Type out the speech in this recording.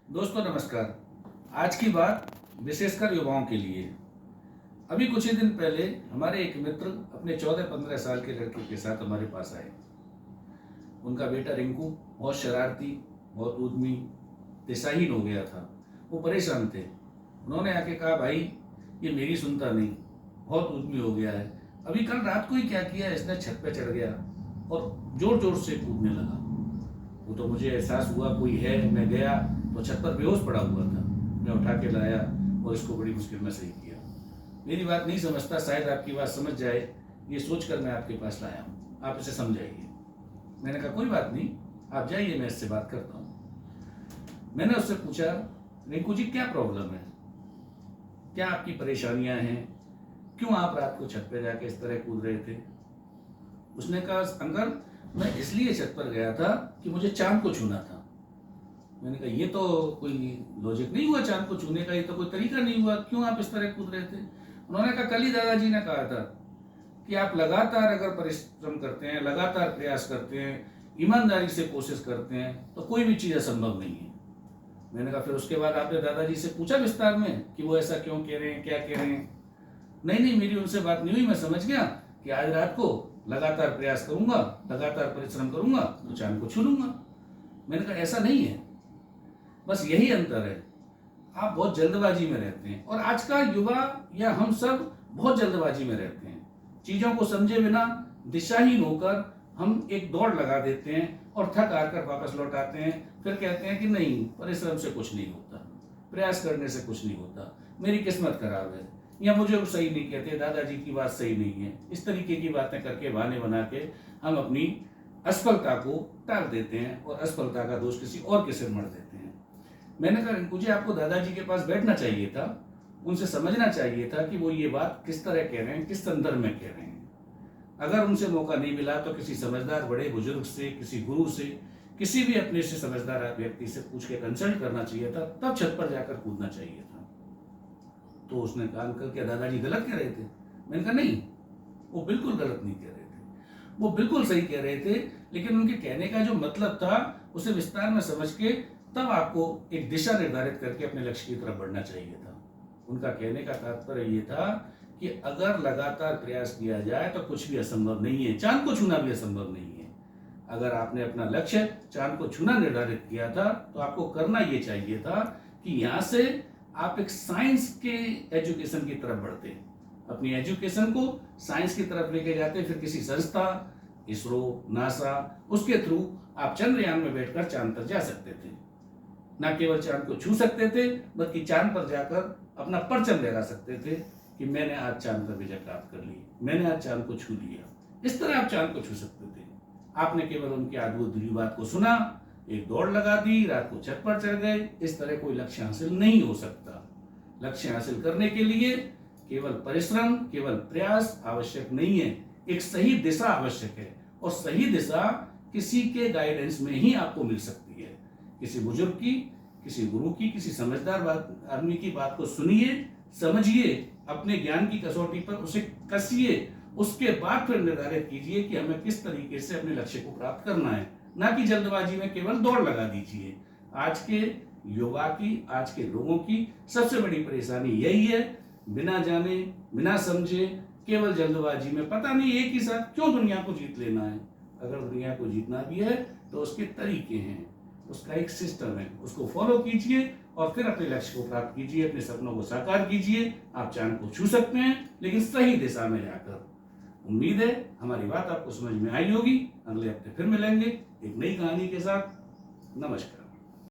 दोस्तों नमस्कार। आज की बात विशेषकर युवाओं के लिए। अभी कुछ ही दिन पहले हमारे एक मित्र अपने 14-15 साल के लड़के के साथ हमारे पास आए। उनका बेटा रिंकू बहुत शरारती, बहुत उद्यमी, दिशाहीन हो गया था। वो परेशान थे। उन्होंने आके कहा, भाई ये मेरी सुनता नहीं, बहुत उद्यमी हो गया है। अभी कल रात को ही क्या किया, इसने छत पे चढ़ गया और जोर जोर से कूदने लगा। वो तो मुझे एहसास हुआ कोई है। मैं गया तो छत पर बेहोश पड़ा हुआ था। मैं उठा के लाया और इसको बड़ी मुश्किल में सही किया। मेरी बात नहीं समझता, शायद आपकी बात समझ जाए, ये सोचकर मैं आपके पास लाया हूँ। आप इसे समझाइए। मैंने कहा कोई बात नहीं, आप जाइए, मैं इससे बात करता हूँ। मैंने उससे पूछा, रिंकू जी क्या प्रॉब्लम है, क्या आपकी परेशानियां हैं, क्यों आप रात को छत पे जाके इस तरह कूद रहे थे। उसने कहा, अंकल मैं इसलिए छत पर गया था कि मुझे चांद को छूना था। मैंने कहा ये तो कोई लॉजिक नहीं हुआ, चांद को छूने का ये तो कोई तरीका नहीं हुआ, क्यों आप इस तरह कूद रहे थे। उन्होंने कहा कल ही दादाजी ने कहा था कि आप लगातार अगर परिश्रम करते हैं, लगातार प्रयास करते हैं, ईमानदारी से कोशिश करते हैं तो कोई भी चीज़ असंभव नहीं है। मैंने कहा फिर उसके बाद आपने दादाजी से पूछा विस्तार में कि वो ऐसा क्यों कह रहे हैं, क्या कह रहे हैं। नहीं, मेरी उनसे बात नहीं हुई। मैं समझ गया कि आज रात को लगातार प्रयास करूंगा, लगातार परिश्रम करूंगा तो चांद को छू लूंगा। मैंने कहा ऐसा नहीं है, बस यही अंतर है, आप बहुत जल्दबाजी में रहते हैं और आज का युवा या हम सब बहुत जल्दबाजी में रहते हैं। चीजों को समझे बिना दिशाहीन होकर हम एक दौड़ लगा देते हैं और थक हार कर वापस लौट आते हैं। फिर कहते हैं कि नहीं, परिश्रम से कुछ नहीं होता, प्रयास करने से कुछ नहीं होता, मेरी किस्मत खराब है, या मुझे सही नहीं कहते, दादाजी की बात सही नहीं है। इस तरीके की बातें करके, बहाने बना के हम अपनी असफलता को टाल देते हैं और असफलता का दोष किसी और के सिर मढ़ देते हैं। मैंने कहा मुझे आपको दादाजी के पास बैठना चाहिए था, उनसे समझना चाहिए था कि वो ये बात किस तरह कह रहे हैं, किस संदर्भ में कह रहे हैं। अगर उनसे मौका नहीं मिला तो किसी समझदार बड़े बुजुर्ग से, किसी गुरु से, किसी भी अपने से समझदार व्यक्ति से पूछ के कंसल्ट करना चाहिए था, तब छत पर जाकर कूदना चाहिए था। तो उसने कहा अंकल क्या दादाजी गलत कह रहे थे। मैंने कहा नहीं, वो बिल्कुल गलत नहीं कह रहे थे, वो बिल्कुल सही कह रहे थे, लेकिन उनके कहने का जो मतलब था उसे विस्तार में समझ के तब आपको एक दिशा निर्धारित करके अपने लक्ष्य की तरफ बढ़ना चाहिए था। उनका कहने का तात्पर्य ये था कि अगर लगातार प्रयास किया जाए तो कुछ भी असंभव नहीं है, चांद को छूना भी असंभव नहीं है। अगर आपने अपना लक्ष्य चांद को छूना निर्धारित किया था तो आपको करना ये चाहिए था कि यहाँ से आप एक साइंस के एजुकेशन की तरफ बढ़ते, अपनी एजुकेशन को साइंस की तरफ लेके जाते, फिर किसी संस्था, इसरो, नासा, उसके थ्रू आप चंद्रयान में बैठकर चांद पर जा सकते थे। ना केवल चांद को छू सकते थे, बल्कि चांद पर जाकर अपना परचम लहरा सकते थे कि मैंने आज चांद पर विजय प्राप्त कर ली, मैंने आज चांद को छू लिया। इस तरह आप चांद को छू सकते थे। आपने केवल उनकी अद्भुत बात को सुना, एक दौड़ लगा दी, रात को छत पर चढ़ गए। इस तरह कोई लक्ष्य हासिल नहीं हो सकता। लक्ष्य हासिल करने के लिए केवल परिश्रम, केवल प्रयास आवश्यक नहीं है, एक सही दिशा आवश्यक है। और सही दिशा किसी के गाइडेंस में ही आपको मिल सकती है, किसी बुजुर्ग की, किसी गुरु की, किसी समझदार आदमी की बात को सुनिए, समझिए, अपने ज्ञान की कसौटी पर उसे कसिए, उसके बाद फिर निर्धारित कीजिए कि हमें किस तरीके से अपने लक्ष्य को प्राप्त करना है, ना कि जल्दबाजी में केवल दौड़ लगा दीजिए। आज के युवा की, आज के लोगों की सबसे बड़ी परेशानी यही है, बिना जाने, बिना समझे, केवल जल्दबाजी में पता नहीं एक ही साथ क्यों दुनिया को जीत लेना है। अगर दुनिया को जीतना भी है तो उसके तरीके हैं, उसका एक सिस्टम है, उसको फॉलो कीजिए और फिर अपने लक्ष्य को प्राप्त कीजिए, अपने सपनों को साकार कीजिए। आप चांद को छू सकते हैं, लेकिन सही दिशा में जाकर। उम्मीद है हमारी बात आपको समझ में आई होगी। अगले हफ्ते फिर मिलेंगे एक नई कहानी के साथ। नमस्कार।